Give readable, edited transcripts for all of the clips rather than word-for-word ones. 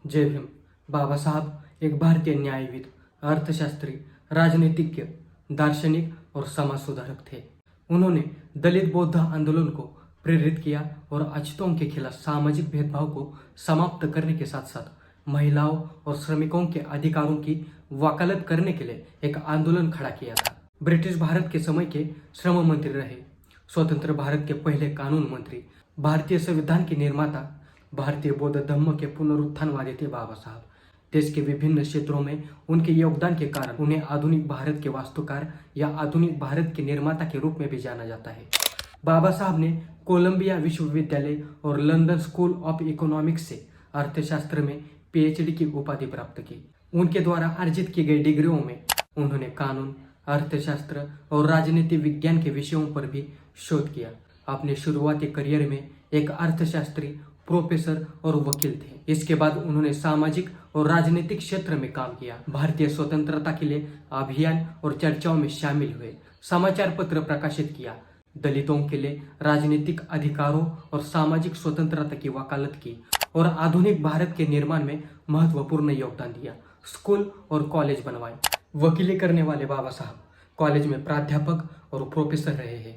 जय भीम। बाबा साहब एक भारतीय न्यायविद, अर्थशास्त्री, राजनीतिज्ञ, दार्शनिक और समाज सुधारक थे। उन्होंने दलित बौद्ध आंदोलन को प्रेरित किया और अछूतों के खिलाफ सामाजिक भेदभाव को समाप्त करने के साथ साथ महिलाओं और श्रमिकों के अधिकारों की वकालत करने के लिए एक आंदोलन खड़ा किया था। ब्रिटिश भारत के समय के श्रम मंत्री रहे, स्वतंत्र भारत के पहले कानून मंत्री, भारतीय संविधान के निर्माता, भारतीय बौद्ध धर्म के पुनरुत्थानवादी थे बाबा साहब। देश के विभिन्न क्षेत्रों में उनके योगदान के कारण उन्हें आधुनिक भारत के वास्तुकार या आधुनिक भारत के निर्माता के रूप में भी जाना जाता है। बाबा साहब ने कोलंबिया विश्वविद्यालय और लंदन स्कूल ऑफ इकोनॉमिक्स से अर्थशास्त्र में पीएचडी की उपाधि प्राप्त की। उनके द्वारा अर्जित की गई डिग्रियों में उन्होंने कानून, अर्थशास्त्र और राजनीति विज्ञान के विषयों पर भी शोध किया। अपने शुरुआती करियर में एक अर्थशास्त्री, प्रोफेसर और वकील थे। इसके बाद उन्होंने सामाजिक और राजनीतिक क्षेत्र में काम किया। भारतीय स्वतंत्रता के लिए अभियान और चर्चाओं में शामिल हुए, समाचार पत्र प्रकाशित किया, दलितों के लिए राजनीतिक अधिकारों और सामाजिक स्वतंत्रता की वकालत की और आधुनिक भारत के निर्माण में महत्वपूर्ण योगदान दिया। स्कूल और कॉलेज बनवाए। वकीली करने वाले बाबा साहब कॉलेज में प्राध्यापक और प्रोफेसर रहे हैं,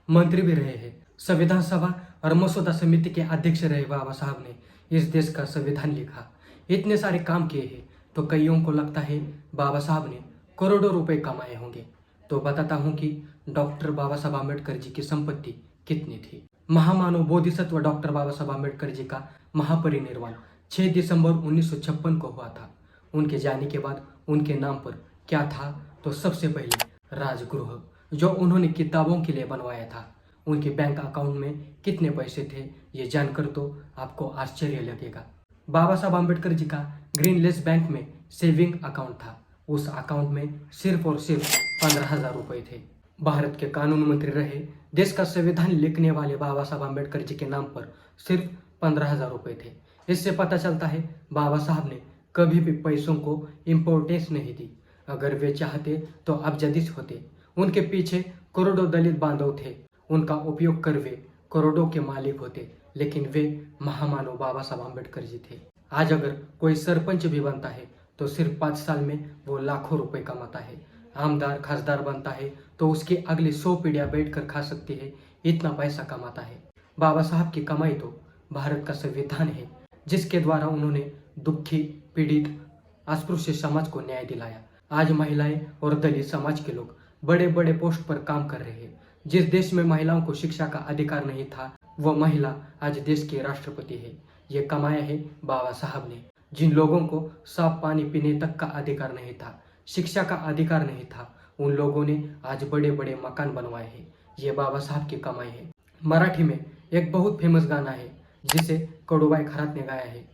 मंत्री भी रहे हैं। संविधान सभा और मसौदा समिति के अध्यक्ष रहे बाबा साहब ने इस देश का संविधान लिखा। इतने सारे काम किए हैं तो कईयों को लगता है बाबा साहब ने करोड़ों रुपए कमाए होंगे। तो बताता हूँ कि डॉक्टर बाबा साहब आम्बेडकर जी की संपत्ति कितनी थी। महामानव बोधिसत्व डॉक्टर बाबा साहब आम्बेडकर जी का महापरिनिर्वाण 6 दिसंबर 1956 को हुआ था। उनके जाने के बाद उनके नाम पर क्या था, तो सबसे पहले राजगृह, जो उन्होंने किताबों के लिए बनवाया था। उनके बैंक अकाउंट में कितने पैसे थे ये जानकर तो आपको आश्चर्य लगेगा। बाबा साहब आम्बेडकर जी का ग्रीनलेस बैंक में सेविंग अकाउंट था। उस अकाउंट में सिर्फ और सिर्फ 15,000 रुपए थे। भारत के कानून मंत्री रहे, देश का संविधान लिखने वाले बाबा साहब आम्बेडकर जी के नाम पर सिर्फ 15,000 रुपए थे। इससे पता चलता है बाबा साहब ने कभी भी पैसों को इम्पोर्टेंस नहीं दी। अगर वे चाहते तो अब्जदीस होते। उनके पीछे करोड़ों दलित बांधव थे। उनका उपयोग कर वे करोड़ों के मालिक होते, लेकिन वे महामानव बाबा साहब आम्बेडकर जी थे। आज अगर कोई सरपंच भी बनता है तो सिर्फ 5 साल में वो लाखों रुपए कमाता है। आमदार, खासदार बनता है तो उसकी अगली 100 पीढ़ियां बैठकर खा सकती है, इतना पैसा कमाता है। बाबा साहब की कमाई तो भारत का संविधान है, जिसके द्वारा उन्होंने दुखी, पीड़ित, अस्पृश्य समाज को न्याय दिलाया। आज महिलाएं और दलित समाज के लोग बड़े बड़े पोस्ट पर काम कर रहे हैं। जिस देश में महिलाओं को शिक्षा का अधिकार नहीं था, वह महिला आज देश की राष्ट्रपति है। ये कमाया है बाबा साहब ने। जिन लोगों को साफ पानी पीने तक का अधिकार नहीं था, शिक्षा का अधिकार नहीं था, उन लोगों ने आज बड़े बड़े मकान बनवाए हैं। ये बाबा साहब की कमाई है। मराठी में एक बहुत फेमस गाना है जिसे कडूबाई खरात ने गाया है,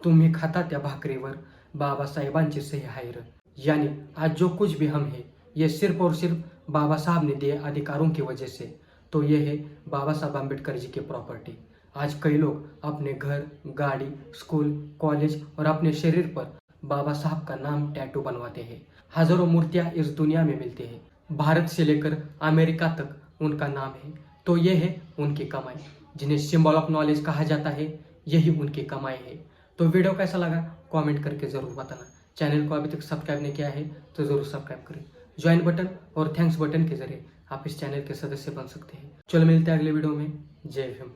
तुम्ही खाता त्या भाकरीवर बाबासाहेबांची सही आहे र। यानी आज जो कुछ भी हम है, ये सिर्फ और सिर्फ बाबा साहब ने दिए अधिकारों की वजह से। तो ये है बाबा साहब आम्बेडकर जी की प्रॉपर्टी। आज कई लोग अपने घर, गाड़ी, स्कूल, कॉलेज और अपने शरीर पर बाबा साहब का नाम टैटू बनवाते हैं। हजारों मूर्तियां इस दुनिया में मिलती है। भारत से लेकर अमेरिका तक उनका नाम है। तो ये है उनकी कमाई, जिन्हें सिंबल ऑफ नॉलेज कहा जाता है। यही उनकी कमाई है। तो वीडियो कैसा लगा कमेंट करके जरूर बताना। चैनल को अभी तक सब्सक्राइब नहीं किया है तो जरूर सब्सक्राइब करें। ज्वाइन बटन और थैंक्स बटन के जरिए आप इस चैनल के सदस्य बन सकते हैं। चलो मिलते हैं अगले वीडियो में। जय भीम।